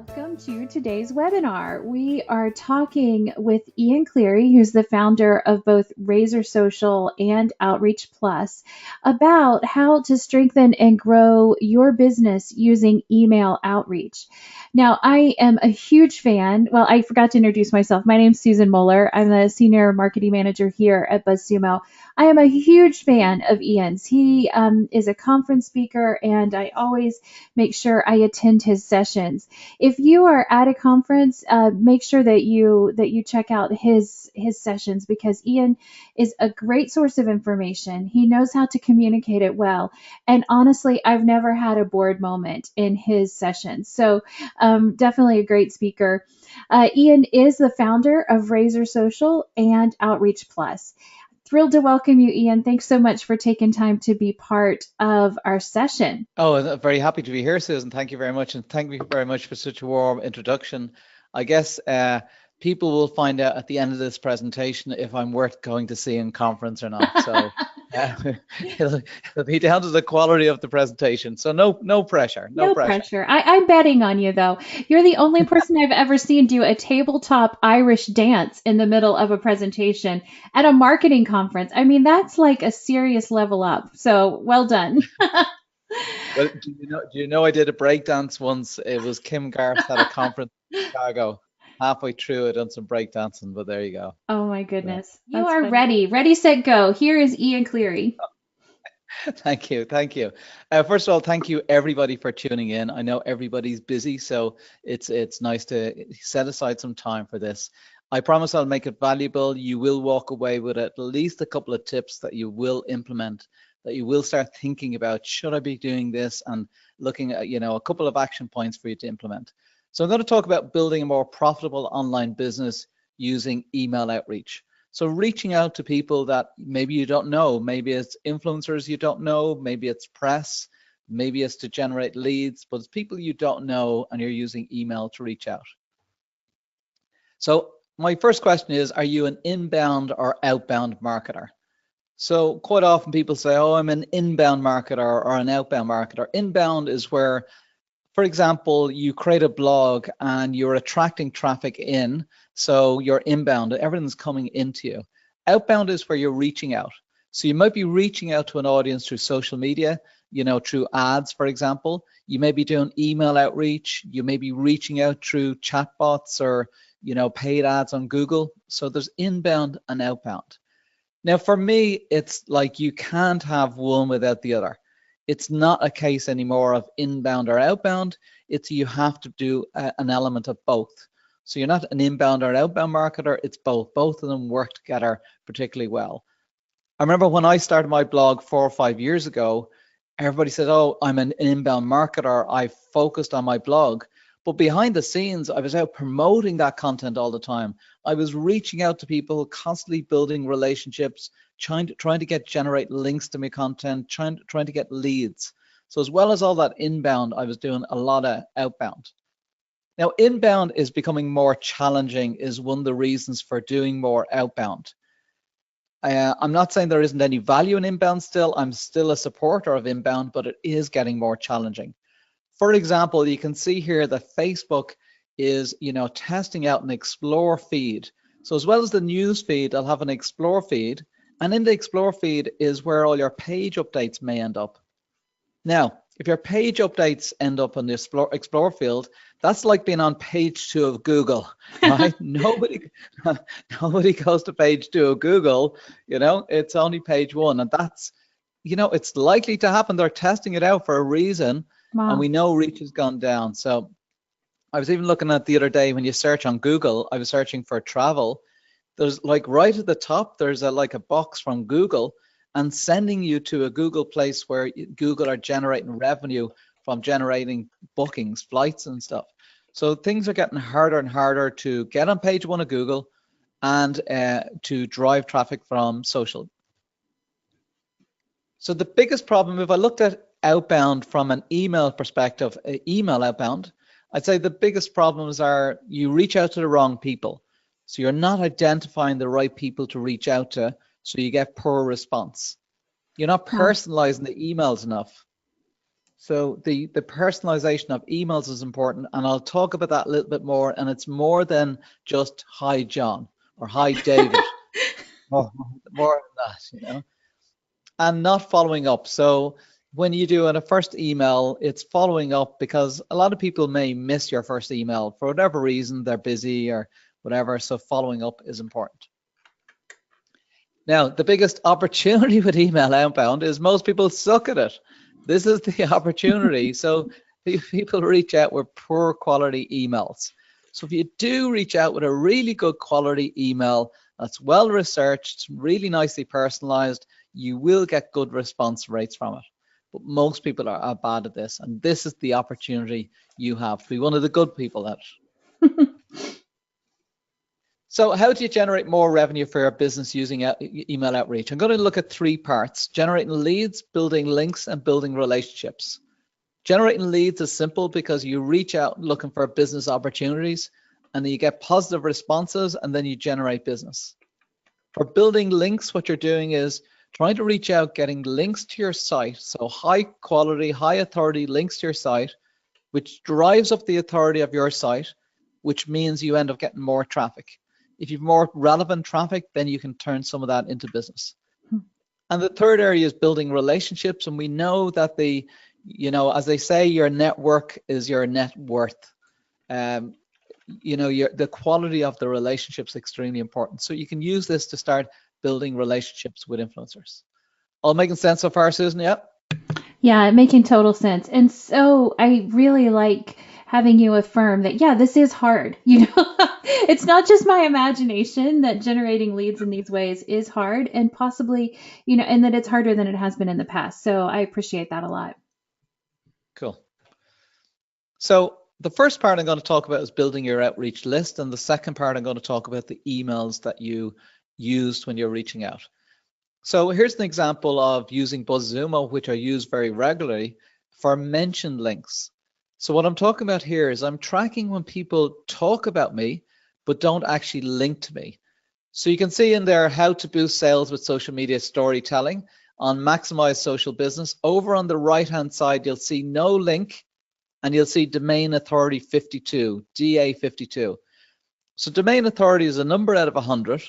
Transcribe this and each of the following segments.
Welcome to today's webinar. We are talking with Ian Cleary, who's the founder of both Razor Social and Outreach Plus, about how to strengthen and grow your business using email outreach. Now, I am a huge fan. Well, I forgot to introduce myself. My name's Susan Moeller. I'm the senior marketing manager here at BuzzSumo. I am a huge fan of Ian's. He is a conference speaker, and I always make sure I attend his sessions. If you are at a conference, make sure that you check out his sessions, because Ian is a great source of information. He knows how to communicate it well, and honestly, I've never had a bored moment in his sessions. So definitely a great speaker. Ian is the founder of Razor Social and Outreach Plus. Thrilled to welcome you, Ian. Thanks so much for taking time to be part of our session. Oh, I'm very happy to be here, Susan. Thank you very much. And thank you very much for such a warm introduction. I guess people will find out at the end of this presentation if I'm worth going to see in conference or not. So it'll be down to the quality of the presentation. So no pressure. No pressure. I'm betting on you, though. You're the only person I've ever seen do a tabletop Irish dance in the middle of a presentation at a marketing conference. I mean, that's like a serious level up. So well done. Well, do you know I did a breakdance once? It was Kim Garth at a conference in Chicago. Halfway through, I done some breakdancing, but there you go. Oh my goodness. You are ready. Ready, set, go. Here is Ian Cleary. Thank you. First of all, thank you everybody for tuning in. I know everybody's busy, so it's nice to set aside some time for this. I promise I'll make it valuable. You will walk away with at least a couple of tips that you will implement, that you will start thinking about, should I be doing this, and looking at, a couple of action points for you to implement. So I'm going to talk about building a more profitable online business using email outreach. So reaching out to people that maybe you don't know, maybe it's influencers you don't know, maybe it's press, maybe it's to generate leads, but it's people you don't know and you're using email to reach out. So my first question is, are you an inbound or outbound marketer? So quite often people say, oh, I'm an inbound marketer or an outbound marketer. Inbound is where, for example, you create a blog and you're attracting traffic in, so you're inbound, everything's coming into you. Outbound is where you're reaching out. So you might be reaching out to an audience through social media, through ads, for example. You may be doing email outreach. You may be reaching out through chatbots or, paid ads on Google. So there's inbound and outbound. Now, for me, it's like you can't have one without the other. It's not a case anymore of inbound or outbound. It's you have to do an element of both. So you're not an inbound or an outbound marketer, it's both. Both of them work together particularly well. I remember when I started my blog 4 or 5 years ago, everybody said, oh, I'm an inbound marketer. I focused on my blog. But behind the scenes, I was out promoting that content all the time. I was reaching out to people, constantly building relationships, trying to generate links to my content, trying to get leads. So as well as all that inbound, I was doing a lot of outbound. Now, inbound is becoming more challenging, is one of the reasons for doing more outbound. I'm not saying there isn't any value in inbound still. I'm still a supporter of inbound, but it is getting more challenging. For example, you can see here that Facebook is, testing out an explore feed. So as well as the news feed, I'll have an explore feed. And in the explore feed is where all your page updates may end up. Now, if your page updates end up on the explore field, that's like being on page 2 of Google, right? Nobody goes to page 2 of Google, it's only page 1. And that's, it's likely to happen. They're testing it out for a reason. Wow. And we know reach has gone down. So I was even looking at the other day, when you search on Google, I was searching for travel. There's like right at the top, there's a box from Google and sending you to a Google place where Google are generating revenue from generating bookings, flights and stuff. So things are getting harder and harder to get on page 1 of Google and to drive traffic from social. So the biggest problem, if I looked at outbound from an email perspective, email outbound, I'd say the biggest problems are you reach out to the wrong people. So you're not identifying the right people to reach out to, so you get poor response. You're not personalizing the emails enough. So the personalization of emails is important, and I'll talk about that a little bit more. And it's more than just hi John or hi David, more than that, you know. And not following up. So when you do in a first email, it's following up because a lot of people may miss your first email for whatever reason, they're busy or whatever. So following up is important. Now, the biggest opportunity with email outbound is most people suck at it. This is the opportunity. So people reach out with poor quality emails. So if you do reach out with a really good quality email that's well researched, really nicely personalized, you will get good response rates from it. But most people are bad at this, and this is the opportunity you have to be one of the good people at it. So how do you generate more revenue for your business using email outreach? I'm going to look at 3 parts: generating leads, building links, and building relationships. Generating leads is simple because you reach out looking for business opportunities and then you get positive responses and then you generate business. For building links, what you're doing is trying to reach out, getting links to your site. So high quality, high authority links to your site, which drives up the authority of your site, which means you end up getting more traffic. If you've more relevant traffic, then you can turn some of that into business. And the third area is building relationships. And we know that as they say, your network is your net worth. The quality of the relationship is extremely important. So you can use this to start building relationships with influencers. All making sense so far, Susan? Yeah? Yeah, making total sense. And so I really like having you affirm that, yeah, this is hard. It's not just my imagination that generating leads in these ways is hard and possibly, and that it's harder than it has been in the past. So I appreciate that a lot. Cool. So the first part I'm going to talk about is building your outreach list. And the second part, I'm going to talk about the emails that you used when you're reaching out. So here's an example of using BuzzSumo, which I use very regularly for mentioned links. So what I'm talking about here is I'm tracking when people talk about me, but don't actually link to me. So you can see in there how to boost sales with social media storytelling on maximize social business. Over on the right-hand side, you'll see no link and you'll see domain authority 52, DA 52. So domain authority is a number out of 100.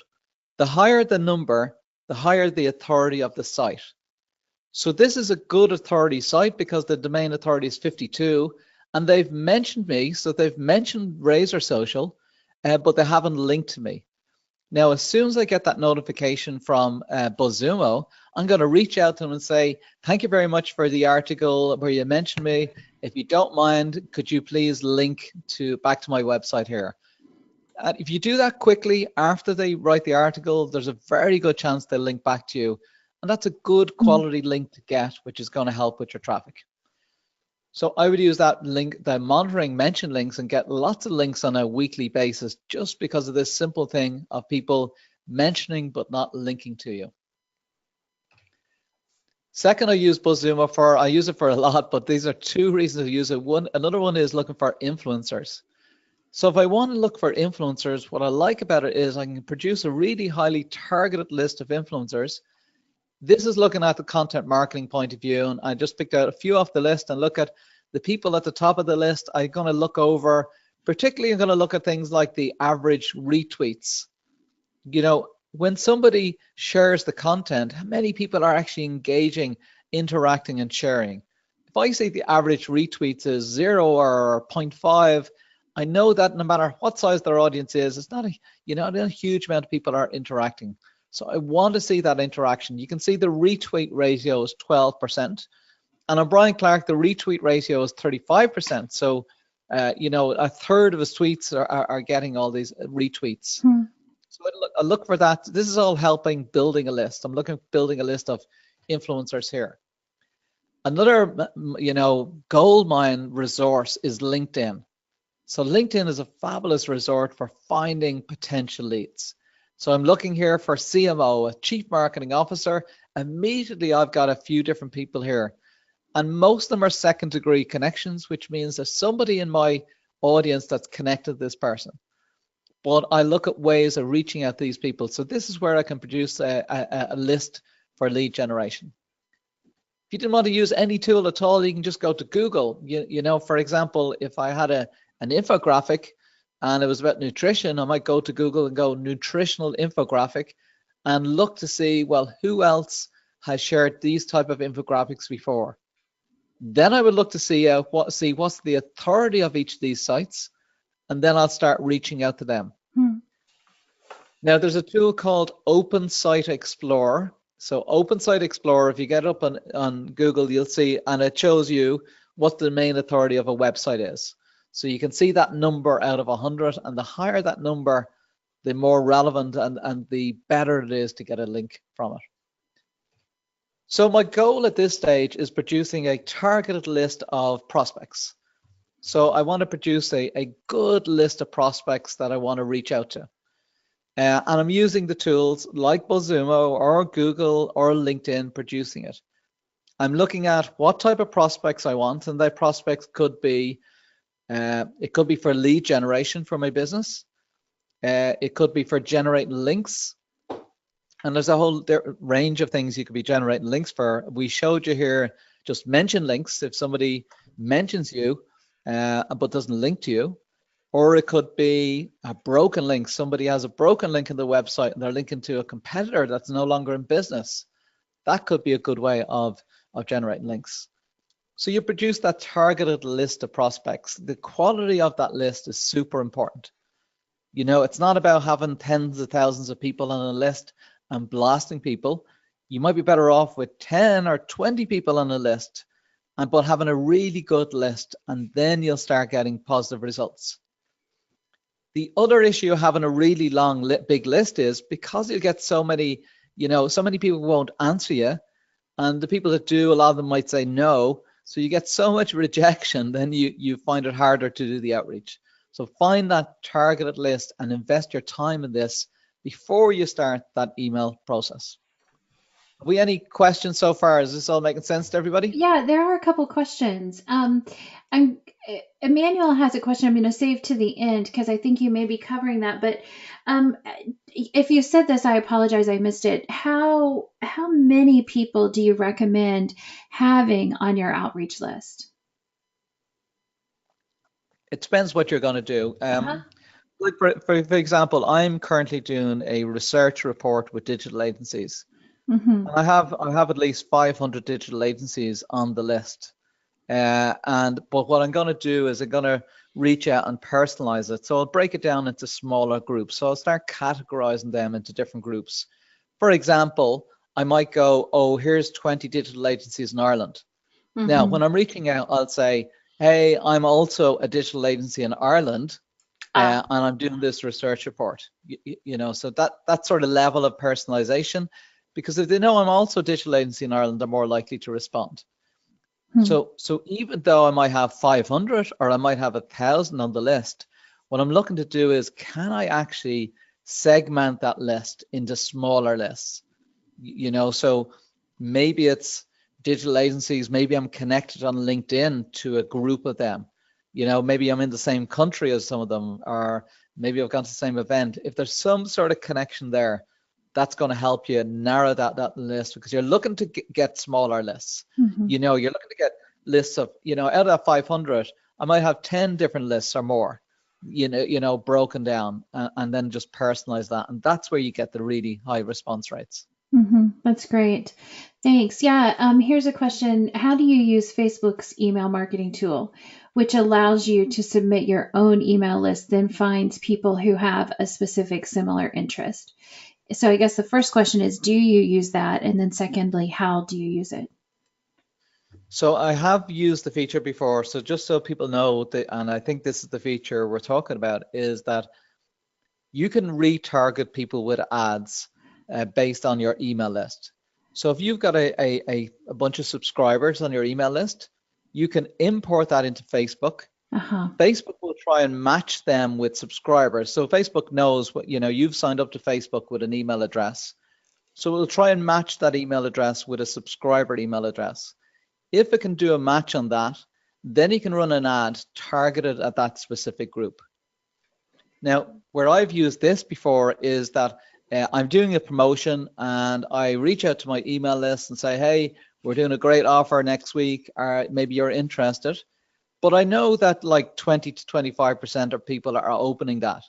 The higher the number, the higher the authority of the site. So this is a good authority site because the domain authority is 52 and they've mentioned me. So they've mentioned Razor Social, but they haven't linked to me. Now, as soon as I get that notification from BuzzSumo, I'm going to reach out to them and say, thank you very much for the article where you mentioned me. If you don't mind, could you please link back to my website here? And if you do that quickly after they write the article, there's a very good chance they'll link back to you. And that's a good quality link to get, which is going to help with your traffic. So I would use that link, the monitoring mention links, and get lots of links on a weekly basis just because of this simple thing of people mentioning but not linking to you. Second, I use BuzzSumo I use it for a lot, but these are 2 reasons to use it. Another one is looking for influencers. So if I want to look for influencers, what I like about it is I can produce a really highly targeted list of influencers. This is looking at the content marketing point of view, and I just picked out a few off the list and look at the people at the top of the list. I'm going to look over, particularly I'm going to look at things like the average retweets. When somebody shares the content, how many people are actually engaging, interacting, and sharing? If I say the average retweets is 0 or 0.5, I know that no matter what size their audience is, it's not a huge amount of people are interacting. So I want to see that interaction. You can see the retweet ratio is 12%. And on Brian Clark, the retweet ratio is 35%. So, a third of his tweets are getting all these retweets. So I look for that. This is all helping building a list. I'm looking at building a list of influencers here. Another, gold mine resource is LinkedIn. So LinkedIn is a fabulous resort for finding potential leads. So I'm looking here for CMO, a Chief Marketing Officer. Immediately, I've got a few different people here. And most of them are second degree connections, which means there's somebody in my audience that's connected to this person. But I look at ways of reaching out to these people. So this is where I can produce a list for lead generation. If you didn't want to use any tool at all, you can just go to Google. You know, for example, if I had an infographic and it was about nutrition, I might go to Google and go nutritional infographic and look to see, well, who else has shared these type of infographics before. Then I would look to see what's the authority of each of these sites, and then I'll start reaching out to them. Now, there's a tool called Open Site Explorer. So Open Site Explorer, if you get up on Google, you'll see, and it shows you what the main authority of a website is. So you can see that number out of 100, and the higher that number, the more relevant and the better it is to get a link from it. So my goal at this stage is producing a targeted list of prospects. So I want to produce a good list of prospects that I want to reach out to. And I'm using the tools like BuzzSumo or Google or LinkedIn producing it. I'm looking at what type of prospects I want, and that prospects could be, it could be for lead generation for my business. It could be for generating links. And there's a whole range of things you could be generating links for. We showed you here, just mention links if somebody mentions you, but doesn't link to you. Or it could be a broken link. Somebody has a broken link in the website and they're linking to a competitor that's no longer in business. That could be a good way of generating links. So you produce that targeted list of prospects. The quality of that list is super important. You know, it's not about having tens of thousands of people on a list and blasting people. You might be better off with 10 or 20 people on a list, but having a really good list, and then you'll start getting positive results. The other issue of having a really long, big list is because you get so many, you know, so many people won't answer you, and the people that do, a lot of them might say no. So you get so much rejection, then you find it harder to do the outreach. So find that targeted list and invest your time in this before you start that email process. Have we any questions so far? Is this all making sense to everybody? Yeah, there are a couple questions. Emmanuel has a question I'm going to save to the end because I think you may be covering that. But if you said this, I apologize, I missed it. How many people do you recommend having on your outreach list? It depends what you're going to do. Uh-huh. Like for example, I'm currently doing a research report with digital agencies. Mm-hmm. And I have at least 500 digital agencies on the list. But what I'm going to do is I'm going to reach out and personalize it. So I'll break it down into smaller groups. So I'll start categorizing them into different groups. For example, I might go, oh, here's 20 digital agencies in Ireland. Mm-hmm. Now, when I'm reaching out, I'll say, hey, I'm also a digital agency in Ireland. And I'm doing this research report, you know, so that sort of level of personalization, because if they know I'm also a digital agency in Ireland, they're more likely to respond. So even though I might have 500 or I might have 1,000 on the list, what I'm looking to do is, can I actually segment that list into smaller lists? You know, so maybe it's digital agencies, maybe I'm connected on LinkedIn to a group of them. You know, maybe I'm in the same country as some of them, or maybe I've gone to the same event. If there's some sort of connection there, that's going to help you narrow that list, because you're looking to get smaller lists. Mm-hmm. You know, you're looking to get lists of, you know, out of that 500, I might have 10 different lists or more, you know, broken down, and then just personalize that. And that's where you get the really high response rates. Mm-hmm. That's great. Thanks. Yeah. Here's a question. How do you use Facebook's email marketing tool, which allows you to submit your own email list, then finds people who have a specific similar interest? So I guess the first question is, do you use that? And then secondly, how do you use it? So I have used the feature before. So just so people know that, and I think this is the feature we're talking about, is that you can retarget people with ads based on your email list. So if you've got a bunch of subscribers on your email list, you can import that into Facebook. Uh-huh. Facebook will try and match them with subscribers. So Facebook knows what, you know, you've signed up to Facebook with an email address. So it'll try and match that email address with a subscriber email address. If it can do a match on that, then you can run an ad targeted at that specific group. Now, where I've used this before is that I'm doing a promotion and I reach out to my email list and say, hey, we're doing a great offer next week, or maybe you're interested. But I know that like 20 to 25% of people are opening that.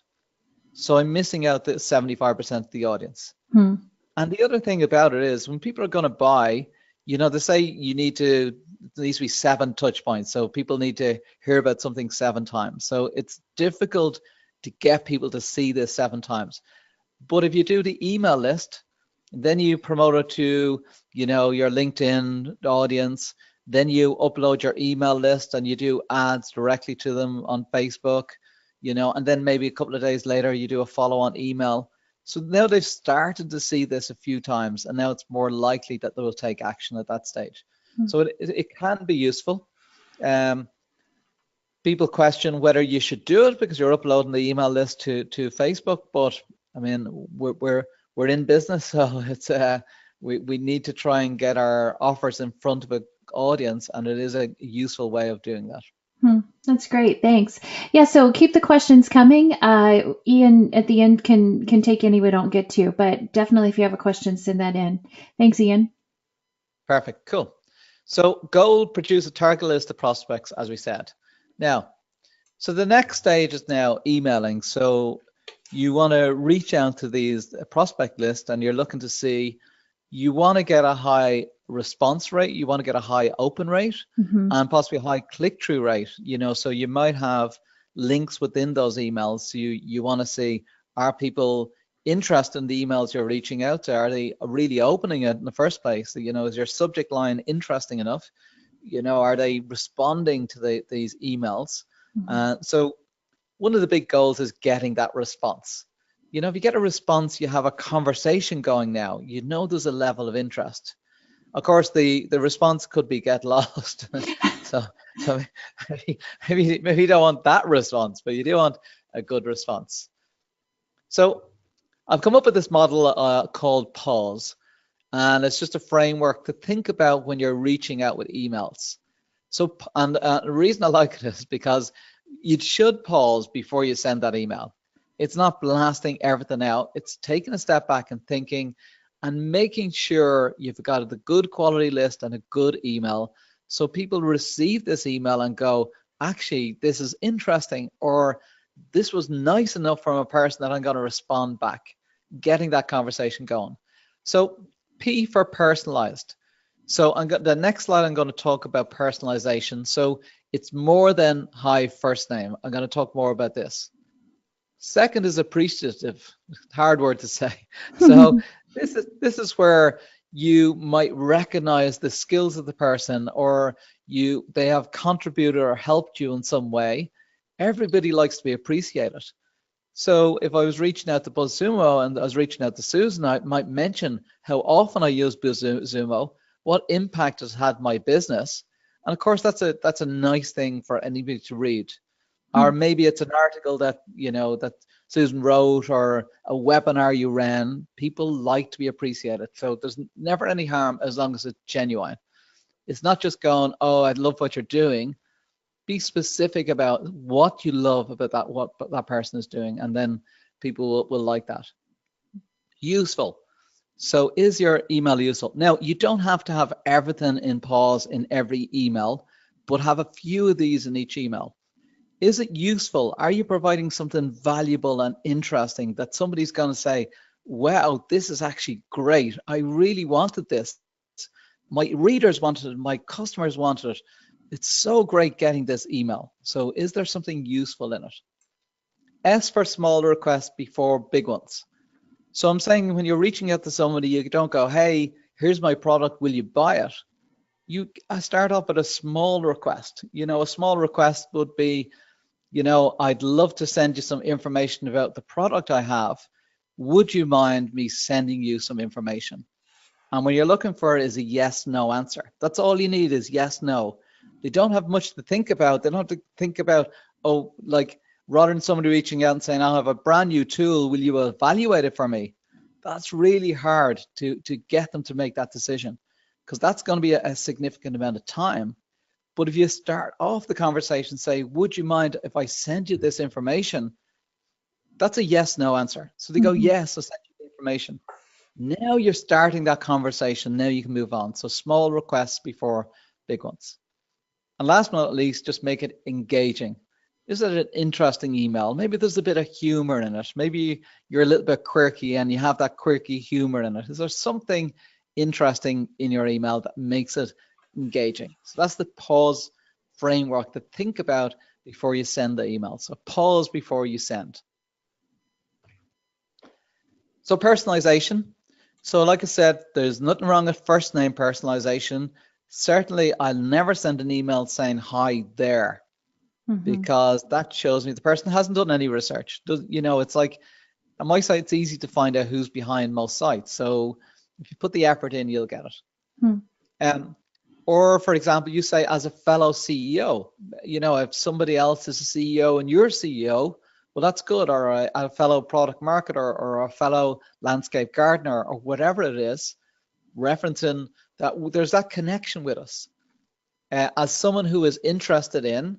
So I'm missing out the 75% of the audience. Hmm. And the other thing about it is when people are going to buy, they say there needs to be 7 touch points. So people need to hear about something 7 times. So it's difficult to get people to see this 7 times. But if you do the email list, then you promote it to, your LinkedIn audience, then you upload your email list and you do ads directly to them on Facebook, and then maybe a couple of days later you do a follow-on email. So now they've started to see this a few times, and now it's more likely that they will take action at that stage. So it can be useful. Um, People question whether you should do it because you're uploading the email list to Facebook, but I mean we're in business, so it's we need to try and get our offers in front of an audience, and it is a useful way of doing that. That's great. Thanks. Yeah, so keep the questions coming. Ian at the end can take any we don't get to, but definitely if you have a question, send that in. Thanks, Ian. Perfect, cool. So goal, produce a target list of prospects, as we said. Now, so the next stage is now emailing. So you want to reach out to these prospect list, and you're looking to see, you want to get a high response rate, you want to get a high open rate, and possibly a high click-through rate. So you might have links within those emails. So you want to see, are people interested in the emails you're reaching out to? Are they really opening it in the first place? Is your subject line interesting enough? Are they responding to these emails? So one of the big goals is getting that response. If you get a response, you have a conversation going now. There's a level of interest. Of course, the response could be get lost. so maybe you don't want that response, but you do want a good response. So I've come up with this model called Pause, and it's just a framework to think about when you're reaching out with emails. So, and the reason I like it is because you should pause before you send that email. It's not blasting everything out. It's taking a step back and thinking and making sure you've got a good quality list and a good email, so people receive this email and go, actually, this is interesting, or this was nice enough from a person that I'm going to respond back, getting that conversation going. So P for personalized. So the next slide, I'm going to talk about personalization. So it's more than hi first name. I'm going to talk more about this. Second is appreciative. Hard word to say. So this is where you might recognize the skills of the person, or they have contributed or helped you in some way. Everybody likes to be appreciated. So if I was reaching out to BuzzSumo and I was reaching out to Susan, I might mention how often I use BuzzSumo, what impact it's had my business. And of course, that's a nice thing for anybody to read. Or maybe it's an article that that Susan wrote, or a webinar you ran. People like to be appreciated. So there's never any harm as long as it's genuine. It's not just going, oh, I love what you're doing. Be specific about what you love about what that person is doing, and then people will like that. Useful. So is your email useful? Now, you don't have to have everything in pause in every email, but have a few of these in each email. Is it useful? Are you providing something valuable and interesting that somebody's going to say, wow, this is actually great. I really wanted this. My readers wanted it. My customers wanted it. It's so great getting this email. So is there something useful in it? S for small requests before big ones. So I'm saying when you're reaching out to somebody, you don't go, hey, here's my product, will you buy it? You start off with a small request. A small request would be, I'd love to send you some information about the product I have. Would you mind me sending you some information? And when you're looking for it is a yes, no answer. That's all you need is yes, no. They don't have much to think about. They don't have to think about, oh, like rather than somebody reaching out and saying, I have a brand new tool, will you evaluate it for me? That's really hard to get them to make that decision, because that's going to be a significant amount of time. But if you start off the conversation, say, would you mind if I send you this information? That's a yes, no answer. So they go, yes, I'll send you the information. Now you're starting that conversation. Now you can move on. So small requests before big ones. And last but not least, just make it engaging. Is it an interesting email? Maybe there's a bit of humor in it. Maybe you're a little bit quirky and you have that quirky humor in it. Is there something interesting in your email that makes it engaging? So that's the pause framework to think about before you send the email. So pause before you send. So personalization. So like I said, there's nothing wrong with first name personalization. Certainly, I'll never send an email saying hi there, because that shows me the person hasn't done any research. It's like on my site, it's easy to find out who's behind most sites. So if you put the effort in, you'll get it. Or for example, you say as a fellow CEO, if somebody else is a CEO and you're CEO, well, that's good. Or a fellow product marketer or a fellow landscape gardener or whatever it is, referencing that there's that connection with us. As someone who is interested in,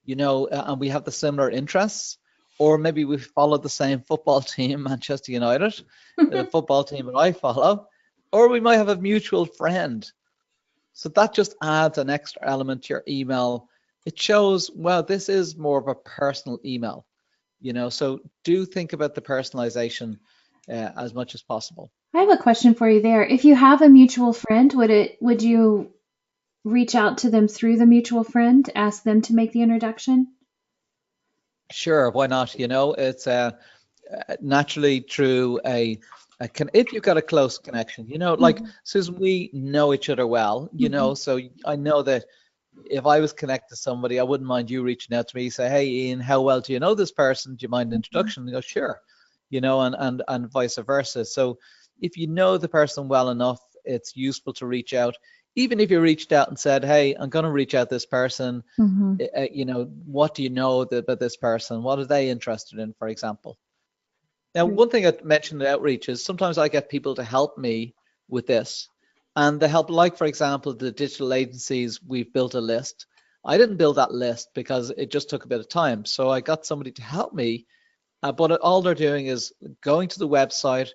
and we have the similar interests, or maybe we follow the same football team, Manchester United, the football team that I follow, or we might have a mutual friend. So that just adds an extra element to your email. It shows, well, this is more of a personal email, so do think about the personalization as much as possible. I have a question for you there. If you have a mutual friend, would you reach out to them through the mutual friend, ask them to make the introduction? Sure, why not? It's naturally through if you've got a close connection, like Susan, we know each other well, so I know that if I was connected to somebody, I wouldn't mind you reaching out to me, say, hey, Ian, how well do you know this person? Do you mind an introduction? And go, sure, and vice versa. So if you know the person well enough, it's useful to reach out. Even if you reached out and said, hey, I'm going to reach out to this person, what do you know about this person? What are they interested in, for example? Now, one thing I mentioned in outreach is sometimes I get people to help me with this. And they help, like, for example, the digital agencies, we've built a list. I didn't build that list because it just took a bit of time. So I got somebody to help me. But all they're doing is going to the website,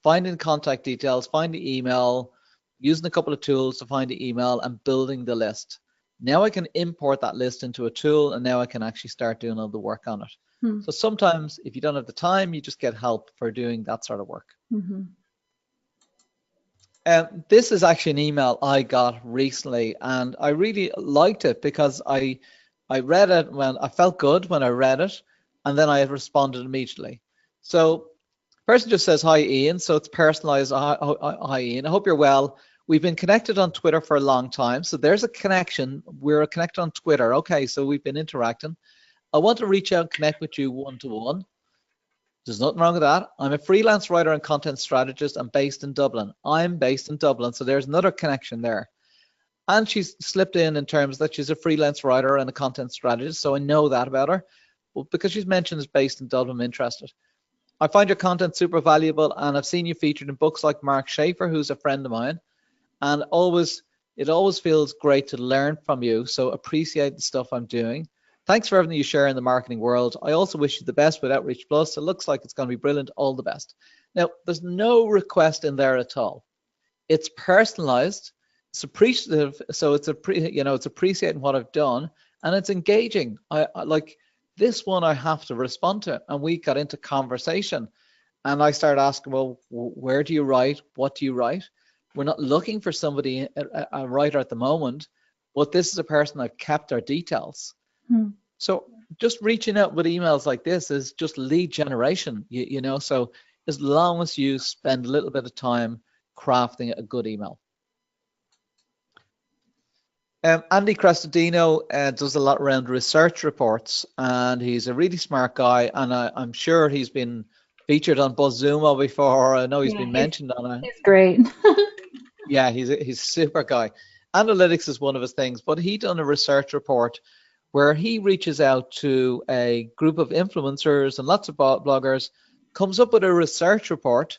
finding contact details, find the email, using a couple of tools to find the email and building the list. Now I can import that list into a tool, and now I can actually start doing all the work on it. So sometimes if you don't have the time, you just get help for doing that sort of work. This is actually an email I got recently, and I really liked it because I read it when I felt good when I read it, and then I responded immediately. So person just says, hi, Ian. So it's personalized. Hi, Ian. I hope you're well. We've been connected on Twitter for a long time. So there's a connection. We're connected on Twitter. Okay, so we've been interacting. I want to reach out and connect with you one-to-one. There's nothing wrong with that. I'm a freelance writer and content strategist. I'm based in Dublin. I'm based in Dublin. So there's another connection there. And she's slipped in terms that she's a freelance writer and a content strategist. So I know that about her. But because she's mentioned is based in Dublin, I'm interested. I find your content super valuable, and I've seen you featured in books like Mark Schaefer, who's a friend of mine. And it always feels great to learn from you. So appreciate the stuff I'm doing. Thanks for everything you share in the marketing world. I also wish you the best with Outreach Plus. It looks like it's going to be brilliant. All the best. Now, there's no request in there at all. It's personalized. It's appreciative. So it's appreciating what I've done, and it's engaging. I like this one. I have to respond to, and we got into conversation, and I started asking, well, where do you write? What do you write? We're not looking for somebody, a writer at the moment, but this is a person I've kept their details. So just reaching out with emails like this is just lead generation, so as long as you spend a little bit of time crafting a good email. Andy Crestodino does a lot around research reports, and he's a really smart guy, and I'm sure he's been featured on BuzzSumo before. I know he's been mentioned on it. It's great. Yeah, he's a super guy. Analytics is one of his things, but he done a research report where he reaches out to a group of influencers and lots of bloggers, comes up with a research report,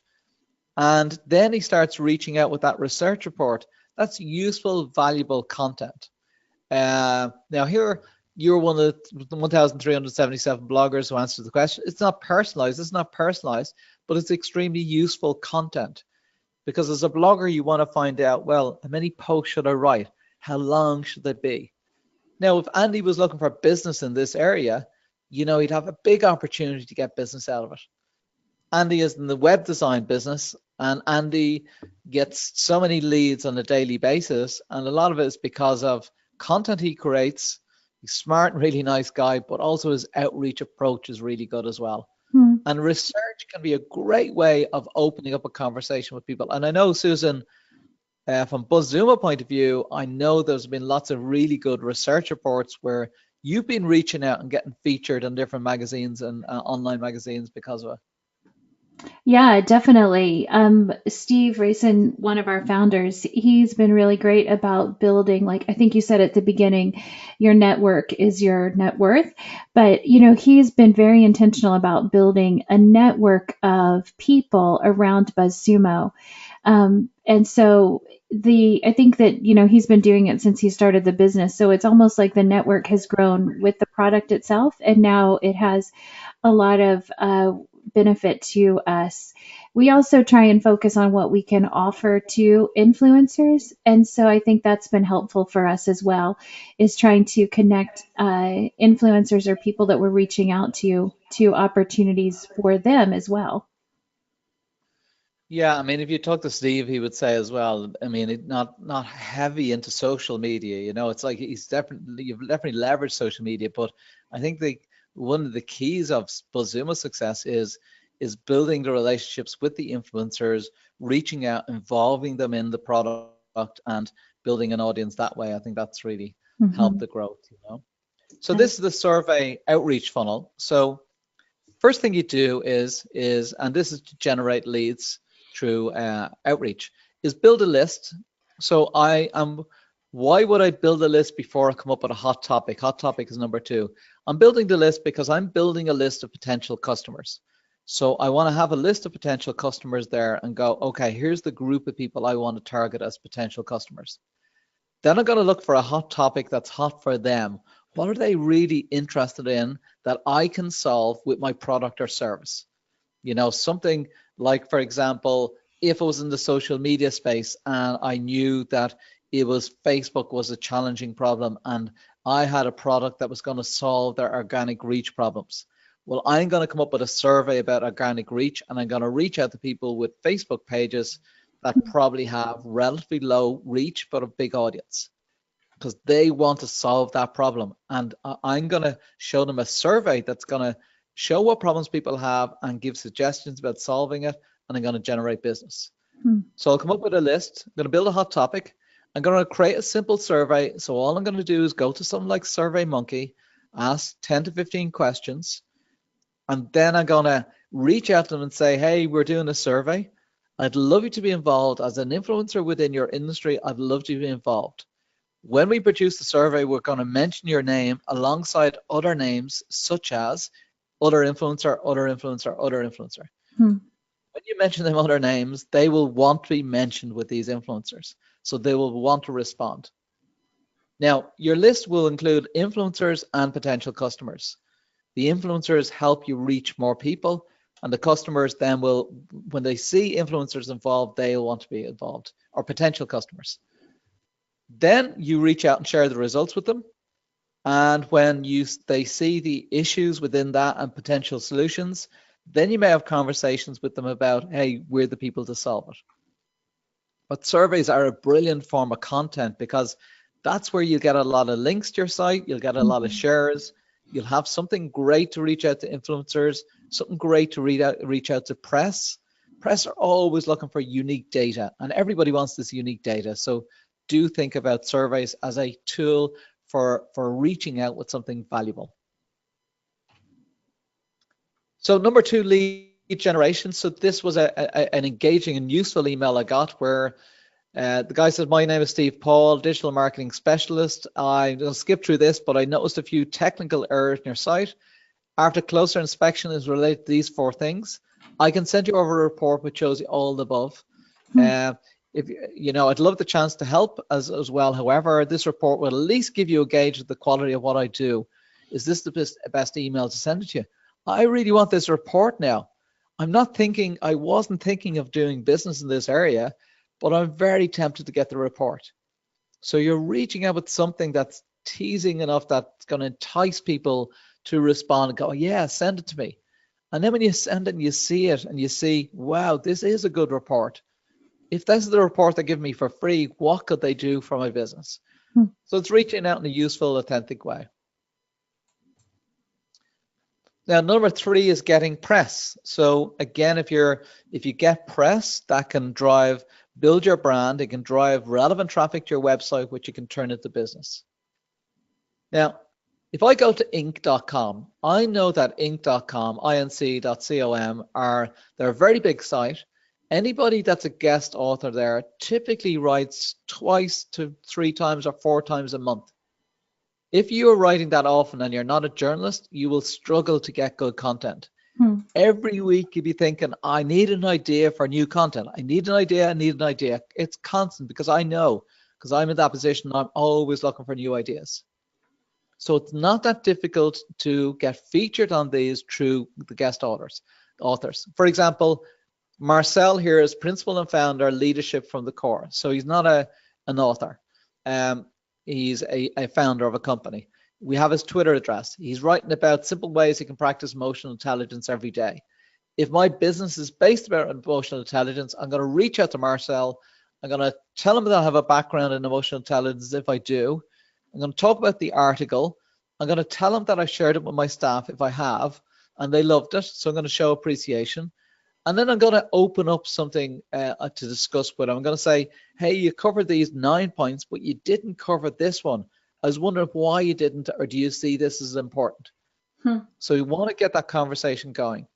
and then he starts reaching out with that research report. That's useful, valuable content. Now here, you're one of the 1,377 bloggers who answered the question. It's not personalized. but it's extremely useful content. Because as a blogger, you want to find out, well, how many posts should I write? How long should they be? Now, if Andy was looking for business in this area, he'd have a big opportunity to get business out of it. Andy is in the web design business, and Andy gets so many leads on a daily basis, and a lot of it is because of content he creates. He's smart and really nice guy, but also his outreach approach is really good as well. Hmm. And research can be a great way of opening up a conversation with people. And I know, Susan, from BuzzSumo point of view, I know there's been lots of really good research reports where you've been reaching out and getting featured in different magazines and online magazines because of it. Yeah, definitely. Steve Rayson, one of our founders, he's been really great about building, like I think you said at the beginning, your network is your net worth. But, he's been very intentional about building a network of people around BuzzSumo. And so I think that, he's been doing it since he started the business. So it's almost like the network has grown with the product itself. And now it has a lot of benefit to us. We also try and focus on what we can offer to influencers. And so I think that's been helpful for us as well, is trying to connect influencers or people that we're reaching out to opportunities for them as well. Yeah, I mean, if you talk to Steve, he would say as well. I mean, not heavy into social media. It's like you've definitely leveraged social media, but I think one of the keys of BuzzSumo success is building the relationships with the influencers, reaching out, involving them in the product, and building an audience that way. I think that's really helped Hmm. the growth. So this is the survey outreach funnel. So first thing you do is, and this is to generate leads through outreach, is build a list. So why would I build a list before I come up with a hot topic? Hot topic is number two. I'm building the list because I'm building a list of potential customers. So I want to have a list of potential customers there and go, okay, here's the group of people I want to target as potential customers. Then I'm going to look for a hot topic that's hot for them. What are they really interested in that I can solve with my product or service? Something like, for example, if it was in the social media space and I knew that Facebook was a challenging problem and I had a product that was going to solve their organic reach problems. Well, I'm going to come up with a survey about organic reach, and I'm going to reach out to people with Facebook pages that probably have relatively low reach but a big audience, because they want to solve that problem. And I'm going to show them a survey that's going to show what problems people have and give suggestions about solving it, and I'm going to generate business. Hmm. So I'll come up with a list. I'm going to build a hot topic. I'm going to create a simple survey. So all I'm going to do is go to something like SurveyMonkey, ask 10 to 15 questions, and then I'm going to reach out to them and say, hey, we're doing a survey. I'd love you to be involved. As an influencer within your industry, I'd love you to be involved. When we produce the survey, we're going to mention your name alongside other names such as other influencer, other influencer, other influencer. Hmm. When you mention them other names, they will want to be mentioned with these influencers. So they will want to respond. Now, your list will include influencers and potential customers. The influencers help you reach more people, and the customers then will, when they see influencers involved, they'll want to be involved, or potential customers. Then you reach out and share the results with them. And when they see the issues within that and potential solutions, then you may have conversations with them about, hey, we're the people to solve it. But surveys are a brilliant form of content because that's where you get a lot of links to your site, you'll get a lot of shares, you'll have something great to reach out to influencers, something great to reach out to press. Press are always looking for unique data, and everybody wants this unique data. So do think about surveys as a tool for reaching out with something valuable. So number two, lead generation. So this was an engaging and useful email I got where the guy says, my name is Steve Paul, digital marketing specialist. I'm going to skip through this, but I noticed a few technical errors in your site. After closer inspection is related to these four things. I can send you over a report which shows you all the above. If I'd love the chance to help as well. However, this report will at least give you a gauge of the quality of what I do. Is this the best email to send it to you? I really want this report now. I wasn't thinking of doing business in this area, but I'm very tempted to get the report. So you're reaching out with something that's teasing enough that's going to entice people to respond and go, yeah, send it to me. And then when you send it and you see it and you see, wow, this is a good report. If this is the report they give me for free, what could they do for my business? Hmm. So it's reaching out in a useful, authentic way. Now, number 3 is getting press. So again, if you get press, that can build your brand. It can drive relevant traffic to your website, which you can turn into business. Now, if I go to inc.com, I know that inc.com, inc.com, they're a very big site. Anybody that's a guest author there typically writes 2 to 3 times or 4 times a month. If you are writing that often and you're not a journalist, you will struggle to get good content. Every week you'll be thinking, I need an idea for new content. I need an idea. It's constant because I know, because I'm in that position, I'm always looking for new ideas. So it's not that difficult to get featured on these through the guest authors. For example, Marcel here is principal and founder, Leadership from the Core. So he's not an author. He's a founder of a company. We have his Twitter address. He's writing about simple ways he can practice emotional intelligence every day. If my business is based about emotional intelligence, I'm going to reach out to Marcel. I'm going to tell him that I have a background in emotional intelligence if I do. I'm going to talk about the article. I'm going to tell him that I shared it with my staff if I have, and they loved it. So I'm going to show appreciation. And then I'm going to open up something to discuss with him. I'm going to say, hey, you covered these 9 points, but you didn't cover this one. I was wondering why you didn't, or do you see this as important? So you want to get that conversation going.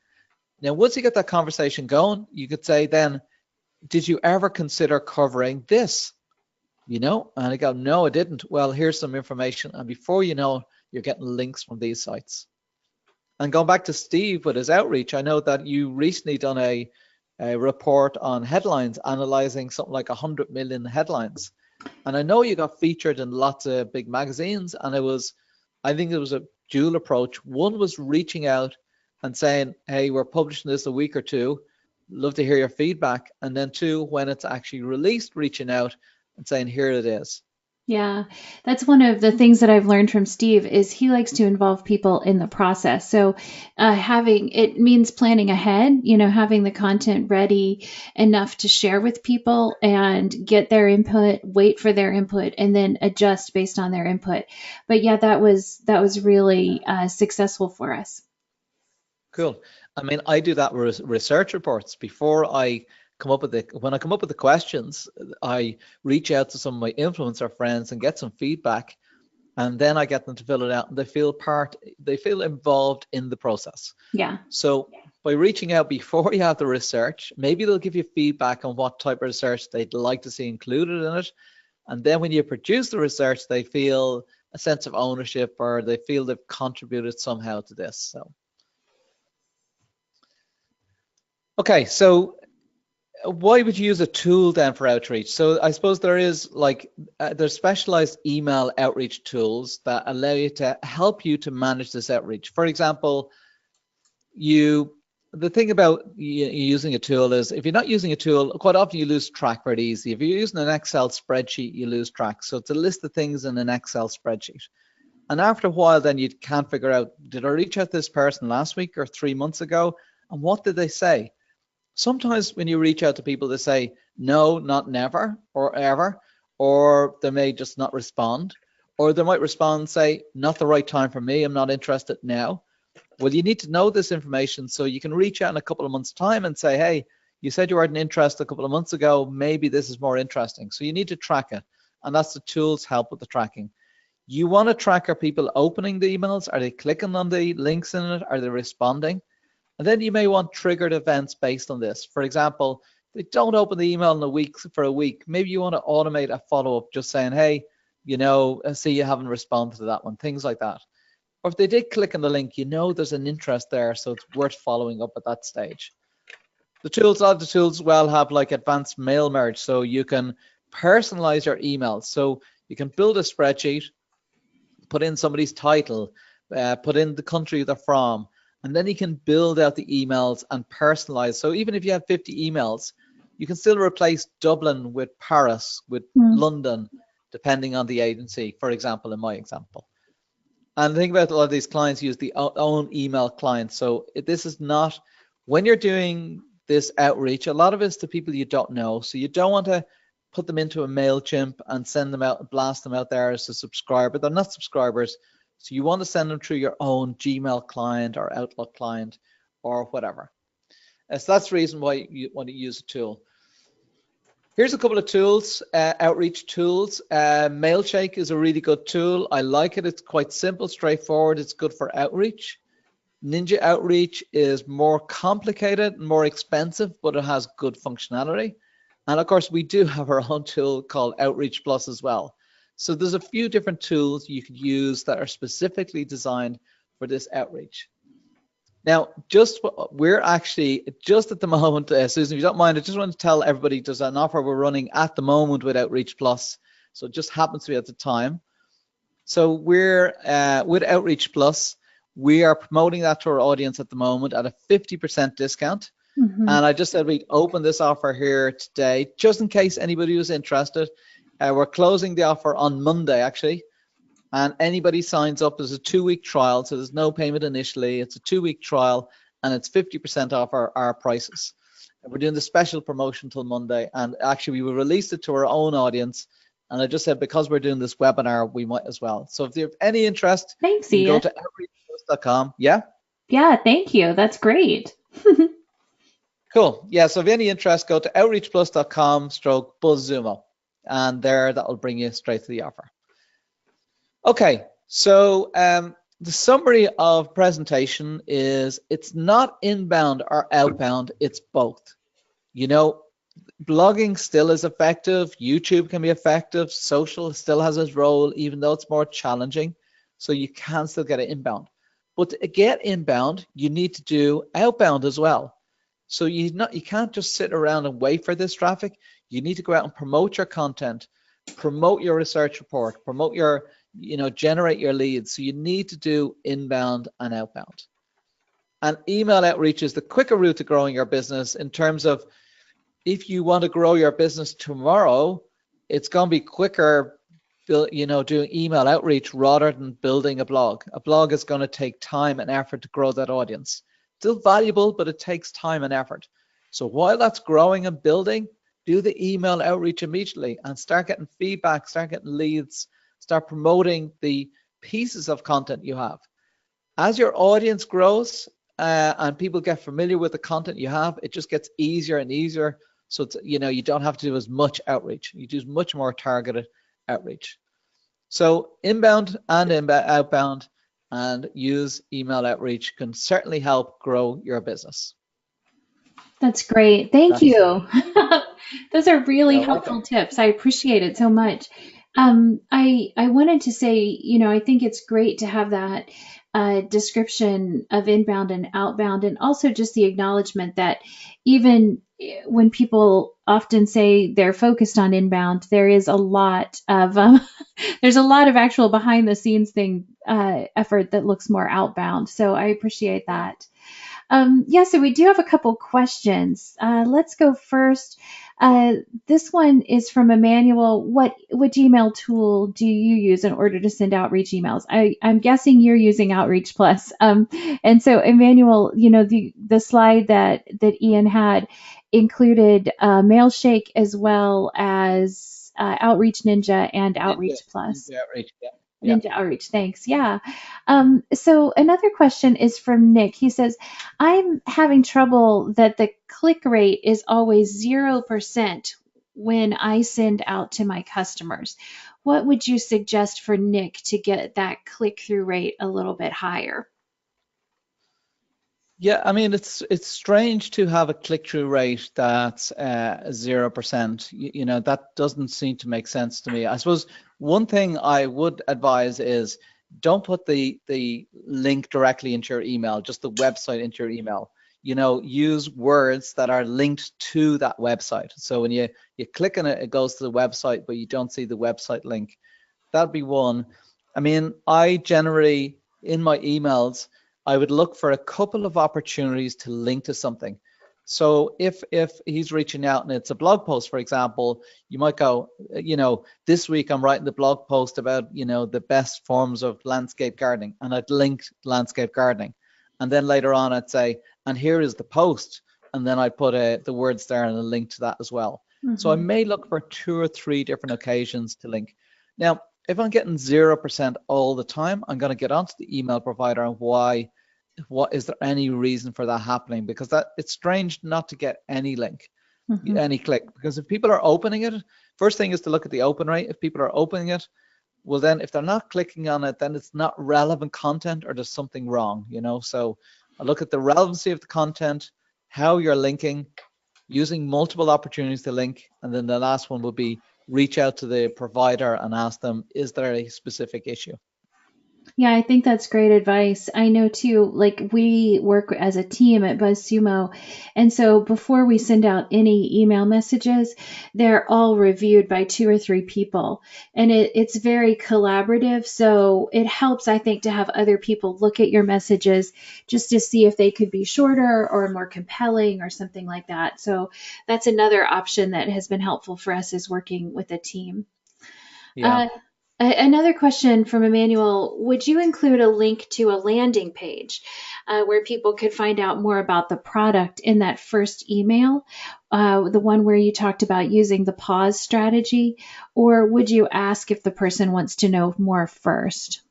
Now, once you get that conversation going, you could say then, did you ever consider covering this? And I go, no, I didn't. Well, here's some information. And before you know, you're getting links from these sites. And going back to Steve with his outreach, I know that you recently done a report on headlines, analyzing something like 100 million headlines. And I know you got featured in lots of big magazines, and I think it was a dual approach. One was reaching out and saying, hey, we're publishing this a week or two. Love to hear your feedback. And then 2, when it's actually released, reaching out and saying, here it is. Yeah, that's one of the things that I've learned from Steve is he likes to involve people in the process. So having it means planning ahead, having the content ready enough to share with people and get their input, wait for their input, and then adjust based on their input. But yeah, that was really successful for us. Cool. I mean, I do that with research reports. Before I when I come up with the questions, I reach out to some of my influencer friends and get some feedback, and then I get them to fill it out, and they feel involved in the process. Yeah. So by reaching out before you have the research, maybe they'll give you feedback on what type of research they'd like to see included in it. And then when you produce the research, they feel a sense of ownership, or they feel they've contributed somehow to this. So, okay, so why would you use a tool then for outreach? So I suppose there's specialized email outreach tools that allow you to help you to manage this outreach. For example, the thing about using a tool is if you're not using a tool, quite often you lose track very easy. If you're using an Excel spreadsheet, you lose track. So it's a list of things in an Excel spreadsheet. And after a while, then you can't figure out, did I reach out to this person last week or 3 months ago? And what did they say? Sometimes when you reach out to people, they say, no, not never or ever, or they may just not respond, or they might respond and say, not the right time for me, I'm not interested now. Well, you need to know this information so you can reach out in a couple of months' time and say, hey, you said you weren't interested a couple of months ago, maybe this is more interesting. So you need to track it, and that's the tools help with the tracking. You want to track, are people opening the emails? Are they clicking on the links in it? Are they responding? And then you may want triggered events based on this. For example, if they don't open the email for a week, maybe you want to automate a follow-up just saying, hey, I see you haven't responded to that one, things like that. Or if they did click on the link, there's an interest there, so it's worth following up at that stage. A lot of the tools well have like advanced mail merge, so you can personalize your emails. So you can build a spreadsheet, put in somebody's title, put in the country they're from, And then you can build out the emails and personalize. So even if you have 50 emails, you can still replace Dublin with Paris, with Hmm. London, depending on the agency, for example, in my example. And the thing about a lot of these clients use the own email clients. So this is not, when you're doing this outreach, a lot of it's to people you don't know. So you don't want to put them into a MailChimp and send them out and blast them out there as a subscriber. They're not subscribers. So you want to send them through your own Gmail client or Outlook client or whatever. So that's the reason why you want to use a tool. Here's a couple of tools, outreach tools. Mailshake is a really good tool. I like it. It's quite simple, straightforward. It's good for outreach. Ninja Outreach is more complicated and more expensive, but it has good functionality. And of course, we do have our own tool called Outreach Plus as well. So there's a few different tools you could use that are specifically designed for this outreach. Now, we're actually just at the moment, Susan, if you don't mind, I just want to tell everybody there's an offer we're running at the moment with Outreach Plus. So it just happens to be at the time. So we're with Outreach Plus, we are promoting that to our audience at the moment at a 50% discount. Mm-hmm. And I just said we'd open this offer here today, just in case anybody was interested. We're closing the offer on Monday, actually. And anybody signs up, there's a 2-week trial, so there's no payment initially. It's a 2-week trial, and it's 50% off our prices. And we're doing the special promotion till Monday, and actually we will release it to our own audience. And I just said because we're doing this webinar, we might as well. So if you have any interest, Thanks, you can go Ian. to outreachplus.com. Yeah? Yeah, thank you. That's great. Cool. Yeah, so if you have any interest, go to outreachplus.com/BuzzSumo, and there that will bring you straight to the offer. Okay, so the summary of presentation is it's not inbound or outbound, it's both. You know, blogging still is effective, YouTube can be effective, social still has its role, even though it's more challenging, so you can still get it inbound. But to get inbound, you need to do outbound as well. So you can't just sit around and wait for this traffic. You need to go out and promote your content, promote your research report, promote your, generate your leads. So you need to do inbound and outbound. And email outreach is the quicker route to growing your business in terms of if you want to grow your business tomorrow, it's going to be quicker, doing email outreach rather than building a blog. A blog is going to take time and effort to grow that audience. Still valuable, but it takes time and effort. So while that's growing and building, do the email outreach immediately and start getting feedback, start getting leads, start promoting the pieces of content you have. As your audience grows and people get familiar with the content you have, it just gets easier and easier. So it's, you don't have to do as much outreach. You do much more targeted outreach. So inbound and outbound, and use email outreach can certainly help grow your business. That's great. Thank you. Those are really You're helpful welcome. tips. I appreciate it so much. I wanted to say, I think it's great to have that description of inbound and outbound, and also just the acknowledgement that even when people often say they're focused on inbound, there is a lot of there's a lot of actual behind the scenes effort that looks more outbound. So I appreciate that. Yeah, so we do have a couple questions. Let's go first. This one is from Emmanuel. What Gmail tool do you use in order to send outreach emails? I'm guessing you're using Outreach Plus. And so Emmanuel, the slide that Ian had included Mailshake as well as Outreach Ninja and Outreach Plus. Ninja outreach, yeah. Ninja Outreach, thanks. Yeah. So another question is from Nick. He says, I'm having trouble that the click rate is always 0% when I send out to my customers. What would you suggest for Nick to get that click through rate a little bit higher? Yeah, I mean, it's strange to have a click-through rate that's 0%. That doesn't seem to make sense to me. I suppose one thing I would advise is don't put the link directly into your email, just the website into your email. Use words that are linked to that website. So when you click on it, it goes to the website, but you don't see the website link. That'd be one. I mean, I generally, in my emails, I would look for a couple of opportunities to link to something. So if he's reaching out and it's a blog post, for example, you might go, this week I'm writing the blog post about, the best forms of landscape gardening, and I'd link landscape gardening. And then later on I'd say, and here is the post, and then I'd put the words there and a link to that as well. So I Mm-hmm. may look for 2 or 3 different occasions to link. Now, if I'm getting 0% all the time, I'm going to get onto the email provider and what is there any reason for that happening? Because it's strange not to get any link, Mm-hmm. any click. Because if people are opening it, first thing is to look at the open rate. If people are opening it, well then if they're not clicking on it, then it's not relevant content or there's something wrong, So I look at the relevancy of the content, how you're linking, using multiple opportunities to link, and then the last one would be reach out to the provider and ask them, is there a specific issue? Yeah, I think that's great advice. I know too, like we work as a team at BuzzSumo. And so before we send out any email messages, they're all reviewed by 2 or 3 people. And it's very collaborative. So it helps, I think, to have other people look at your messages just to see if they could be shorter or more compelling or something like that. So that's another option that has been helpful for us is working with a team. Yeah. Uh, Another question from Emmanuel: would you include a link to a landing page where people could find out more about the product in that first email, the one where you talked about using the pause strategy? Or would you ask if the person wants to know more first?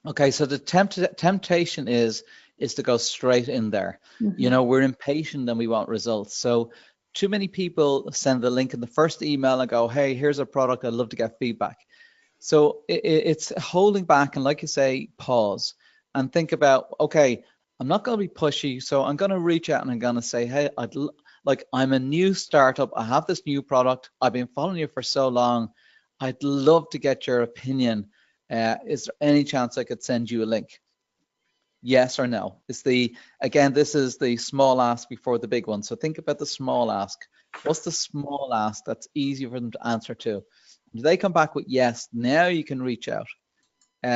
Okay, so the temptation is to go straight in there. Hmm. We're impatient and we want results. So too many people send the link in the first email and go, hey, here's a product, I'd love to get feedback. So it's holding back and, like you say, pause and think about, okay, I'm not going to be pushy, so I'm going to reach out and I'm going to say, hey, I'm a new startup, I have this new product, I've been following you for so long, I'd love to get your opinion. Is there any chance I could send you a link? Yes or no? Again, this is the small ask before the big one. So think about the small ask. What's the small ask that's easy for them to answer to? If they come back with yes, now you can reach out.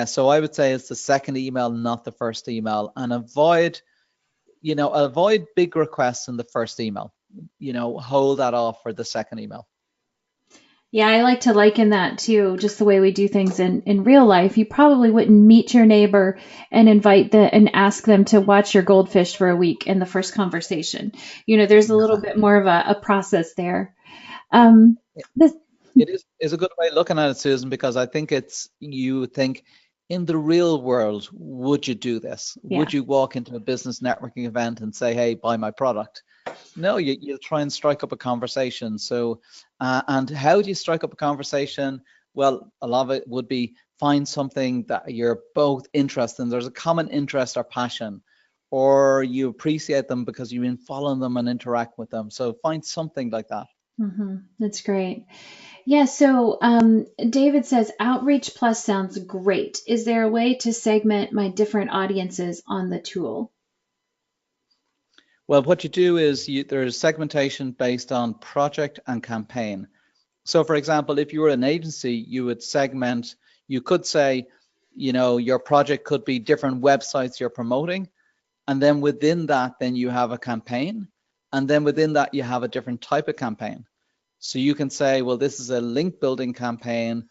So I would say it's the second email, not the first email, and avoid big requests in the first email. Hold that off for the second email. Yeah, I like to liken that to just the way we do things in real life. You probably wouldn't meet your neighbor and and ask them to watch your goldfish for a week in the first conversation. There's a little bit more of a process there. Um, this, It is a good way of looking at it, Susan, because I think you would think in the real world, would you do this? yeah. Would you walk into a business networking event and say, hey, buy my product? No, you'll try and strike up a conversation. So, and how do you strike up a conversation? Well, a lot of it would be find something that you're both interested in. There's a common interest or passion, or you appreciate them because you've been following them and interact with them. So find something like that. That's great. Yeah, so David says Outreach Plus sounds great. Is there a way to segment my different audiences on the tool? Well, what you do is there's segmentation based on project and campaign. So, for example, if you were an agency, you would segment, you could say, your project could be different websites you're promoting. And then within that, then you have a campaign. And then within that, you have a different type of campaign. So you can say, well, this is a link building campaign,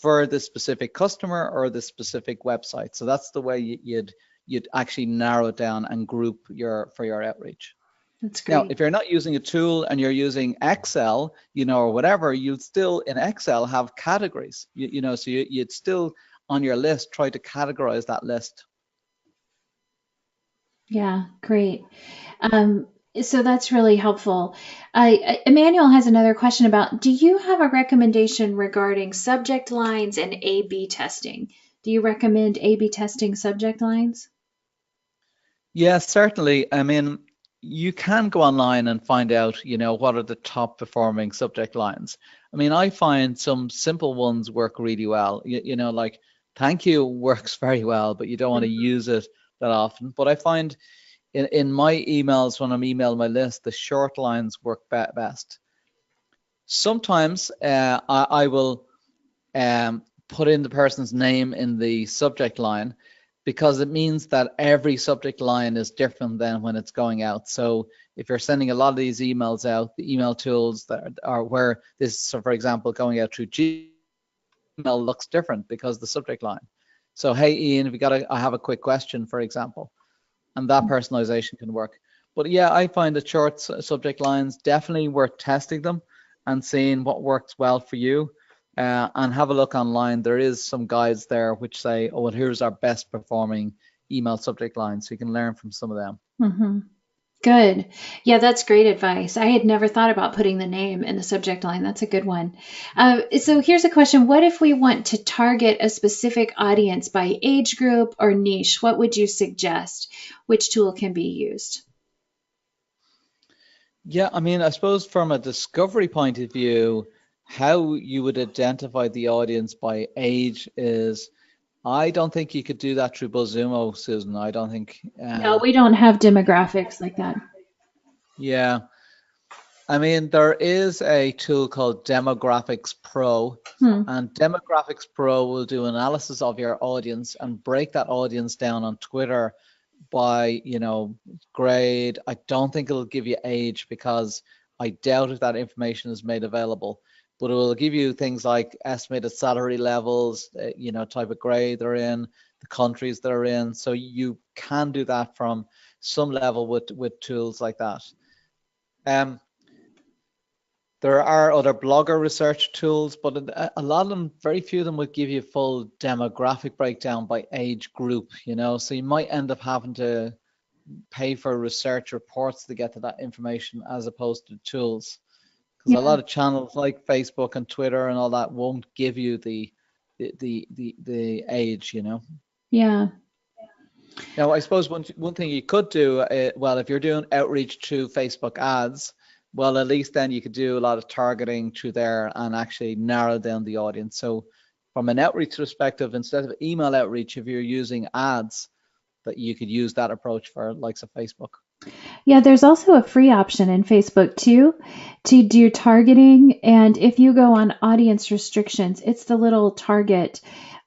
for this specific customer or this specific website. So that's the way you'd actually narrow it down and group for your outreach. That's Now, great. if you're not using a tool and you're using Excel, or whatever, you'd still in Excel have categories, so you'd still on your list try to categorize that list. Yeah, great. Um, so that's really helpful. Emmanuel has another question about, do you have a recommendation regarding subject lines and A/B testing? Do you recommend A/B testing subject lines? Yeah, certainly. I mean, you can go online and find out, what are the top performing subject lines. I mean, I find some simple ones work really well. Like thank you works very well, but you don't want to use it that often. But I find in my emails, when I'm emailing my list, the short lines work best. Sometimes I will put in the person's name in the subject line, because it means that every subject line is different than when it's going out. So if you're sending a lot of these emails out, the email tools that are where this, so for example, going out through Gmail looks different because the subject line. So, hey, Ian, if you got I have a quick question, for example, and that personalization can work. But yeah, I find the short subject lines definitely worth testing them and seeing what works well for you. And have a look online. There is some guides there which say, oh, well, here's our best performing email subject line. So you can learn from some of them. Mm-hmm. Good. Yeah, that's great advice. I had never thought about putting the name in the subject line. That's a good one. So here's a question. What if we want to target a specific audience by age group or niche? What would you suggest? Which tool can be used? Yeah, I mean, I suppose from a discovery point of view, how you would identify the audience by age is, I don't think you could do that through BuzzSumo, Susan. I don't think. No, we don't have demographics like that. Yeah, I mean, there is a tool called Demographics Pro, Hmm. and Demographics Pro will do analysis of your audience and break that audience down on Twitter by, grade. I don't think it'll give you age because I doubt if that information is made available. But it will give you things like estimated salary levels, type of grade they're in, the countries they're in. So you can do that from some level with tools like that. Um, There are other blogger research tools, but a lot of them, very few of them would give you full demographic breakdown by age group, so you might end up having to pay for research reports to get to that information as opposed to tools. Because a Yeah. lot of channels like Facebook and Twitter and all that won't give you the age. Yeah. Now, I suppose one thing you could do, well, if you're doing outreach through Facebook ads, well, at least then you could do a lot of targeting through there and actually narrow down the audience. So from an outreach perspective, instead of email outreach, if you're using ads, that you could use that approach for likes of Facebook. Yeah, there's also a free option in Facebook too to do targeting. And if you go on audience restrictions, it's the little target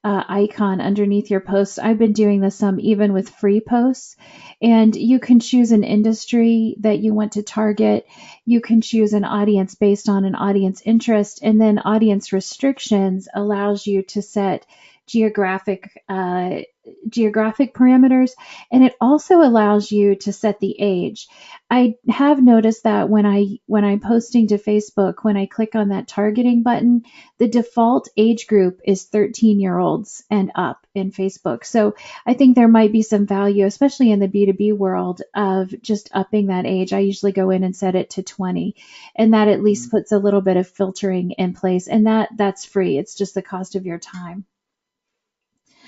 icon underneath your post. I've been doing this some even with free posts. And you can choose an industry that you want to target. You can choose an audience based on an audience interest. And then audience restrictions allows you to set geographic geographic parameters, and it also allows you to set the age. I have noticed that when I'm posting to Facebook, when I click on that targeting button, the default age group is 13-year-olds and up in Facebook. So I think there might be some value, especially in the B2B world, of just upping that age. I usually go in and set it to 20, and that at least puts a little bit of filtering in place, and that's free. It's just the cost of your time.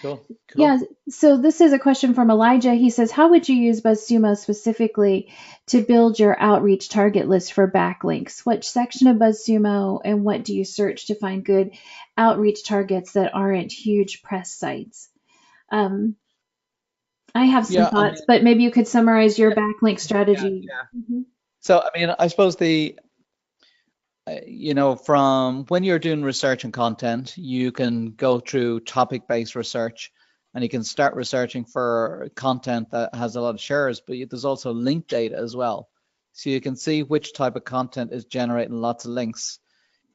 Cool, Yeah, cool. so this is a question from Elijah. He says, how would you use BuzzSumo specifically to build your outreach target list for backlinks? Which section of BuzzSumo and what do you search to find good outreach targets that aren't huge press sites? Um, I have some Yeah, I thoughts, mean, but maybe you could summarize your yeah, backlink yeah, strategy. yeah. Mhm. So, I mean, I suppose from when you're doing research and content, you can go through topic-based research and you can start researching for content that has a lot of shares, but there's also link data as well. So you can see which type of content is generating lots of links.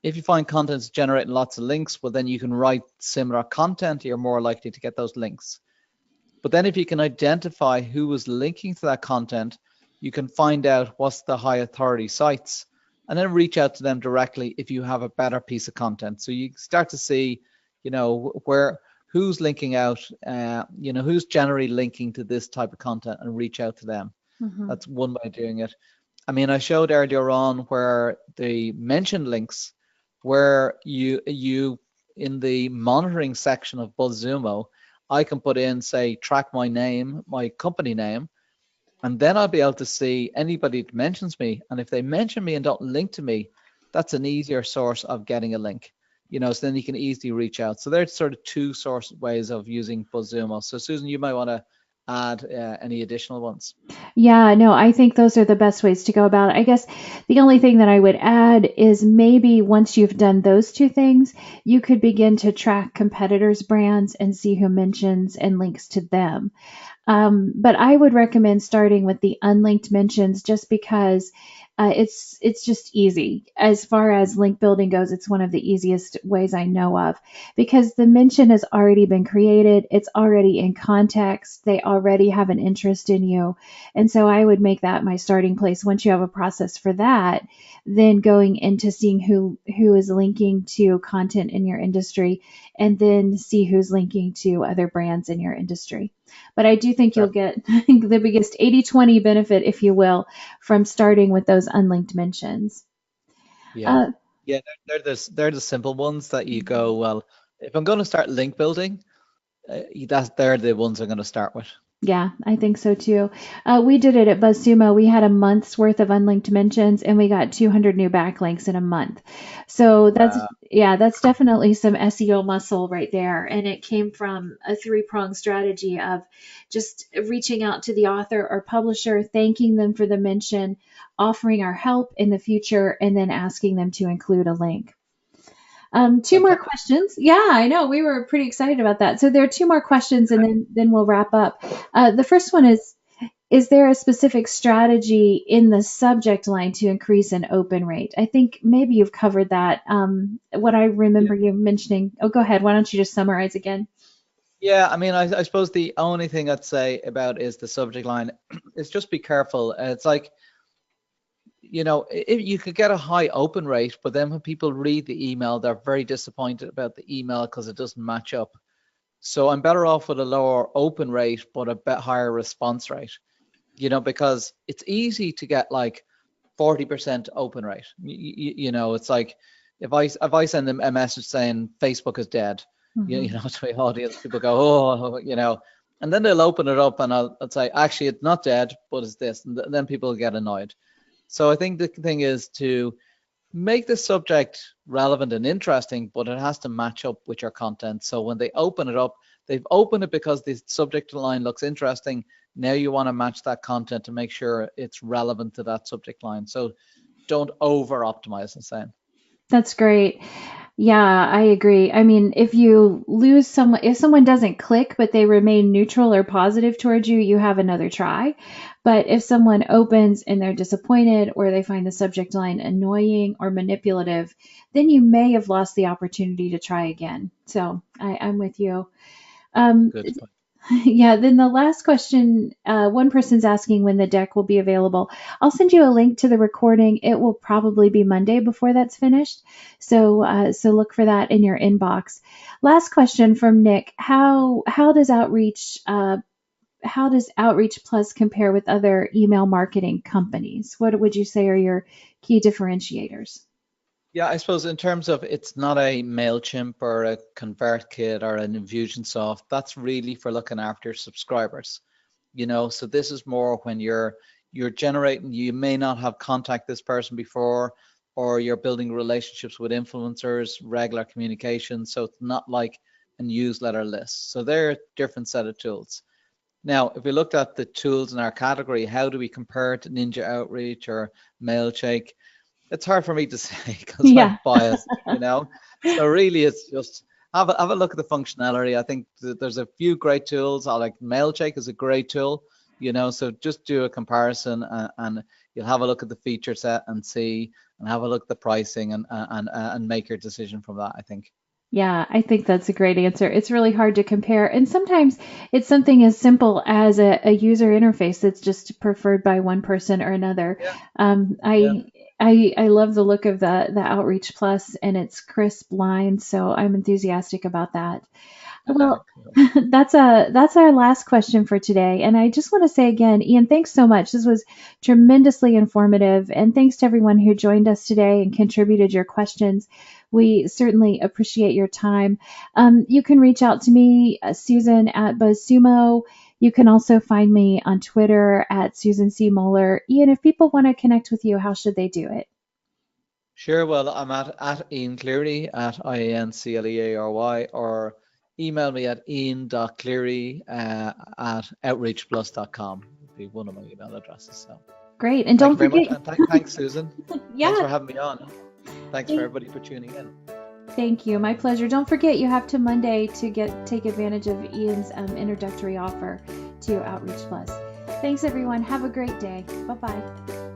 If you find content is generating lots of links, well, then you can write similar content, you're more likely to get those links. But then if you can identify who was linking to that content, you can find out what's the high authority sites and then reach out to them directly if you have a better piece of content. So you start to see, where who's linking out, who's generally linking to this type of content and reach out to them. Mhm. That's one way of doing it. I mean, I showed earlier on where the mentioned links, where you in the monitoring section of BuzzSumo, I can put in, say, track my name, my company name, and then I'll be able to see anybody that mentions me. And if they mention me and don't link to me, that's an easier source of getting a link. So then you can easily reach out. So there's sort of two source ways of using BuzzSumo. So Susan, you might want to add any additional ones. Yeah, no, I think those are the best ways to go about it. I guess the only thing that I would add is maybe once you've done those two things, you could begin to track competitors' brands and see who mentions and links to them. But I would recommend starting with the unlinked mentions just because it's just easy. As far as link building goes, it's one of the easiest ways I know of because the mention has already been created. It's already in context. They already have an interest in you. And so I would make that my starting place. Once you have a process for that, then going into seeing who is linking to content in your industry and then see who's linking to other brands in your industry. But I do think you'll Perfect. get the biggest 80/20 benefit, if you will, from starting with those unlinked mentions. Yeah. Uh, Yeah, they're the simple ones that you go, well, if I'm going to start link building, they're the ones I'm going to start with. Yeah, I think so too. We did it at BuzzSumo. We had a month's worth of unlinked mentions, and we got 200 new backlinks in a month. So Wow. that's definitely some SEO muscle right there. And it came from a three-pronged strategy of just reaching out to the author or publisher, thanking them for the mention, offering our help in the future, and then asking them to include a link. Two more Fantastic. questions. Yeah, I know. We were pretty excited about that. So there are two more questions, and then we'll wrap up. The first one is there a specific strategy in the subject line to increase an open rate? I think maybe you've covered that. What I remember you mentioning. Oh, go ahead. Why don't you just summarize again? Yeah, I mean, I suppose the only thing I'd say about is the subject line is just be careful. It's like, you could get a high open rate, but then when people read the email, they're very disappointed about the email because it doesn't match up. So I'm better off with a lower open rate, but a bit higher response rate, because it's easy to get like 40% open rate. It's like if I send them a message saying Facebook is dead, Hmm. to my audience, people go, oh, and then they'll open it up and I'll say, actually, it's not dead, but it's this. And then people get annoyed. So I think the thing is to make the subject relevant and interesting, but it has to match up with your content. So when they open it up, they've opened it because the subject line looks interesting. Now you want to match that content to make sure it's relevant to that subject line. So don't over optimize the same. That's great. Yeah, I agree. I mean, if someone doesn't click but they remain neutral or positive towards you, you have another try. But if someone opens and they're disappointed or they find the subject line annoying or manipulative, then you may have lost the opportunity to try again. So I'm with you. Um, Good. yeah, then the last question, one person's asking when the deck will be available. I'll send you a link to the recording. It will probably be Monday before that's finished. So look for that in your inbox. Last question from Nick. How does Outreach Plus compare with other email marketing companies? What would you say are your key differentiators? Yeah, I suppose in terms of it's not a MailChimp or a ConvertKit or an Infusionsoft, that's really for looking after subscribers. So this is more when you're generating, you may not have contact this person before, or you're building relationships with influencers, regular communication. So it's not like a newsletter list. So they're a different set of tools. Now, if we looked at the tools in our category, how do we compare it to Ninja Outreach or Mailchimp? It's hard for me to say because I'm Yeah. biased. So really, it's just have a look at the functionality. I think there's a few great tools. I like Mailchimp is a great tool. So just do a comparison and you'll have a look at the feature set and see, and have a look at the pricing and make your decision from that, I think. Yeah, I think that's a great answer. It's really hard to compare. And sometimes it's something as simple as a user interface that's just preferred by one person or another. Yeah, Um, yeah, I, I love the look of the Outreach Plus and its crisp lines, so I'm enthusiastic about that. Well, cool. that's our last question for today. And I just want to say again, Ian, thanks so much. This was tremendously informative. And thanks to everyone who joined us today and contributed your questions. We certainly appreciate your time. You can reach out to me, Susan at BuzzSumo. You can also find me on Twitter at Susan C. Moeller. Ian, if people want to connect with you, how should they do it? Sure. Well, I'm at Ian Cleary at IANCLEARY, or email me at ian.cleary at outreachplus.com. Would be one of my email addresses. So Great. And thank you don't very much. forget, And thanks, Susan. Thanks yeah, for having me on. Thanks for everybody for tuning in. thank you. My pleasure. Don't forget you have to Monday to take advantage of Ian's introductory offer to Outreach Plus. Thanks, everyone. Have a great day. Bye-bye.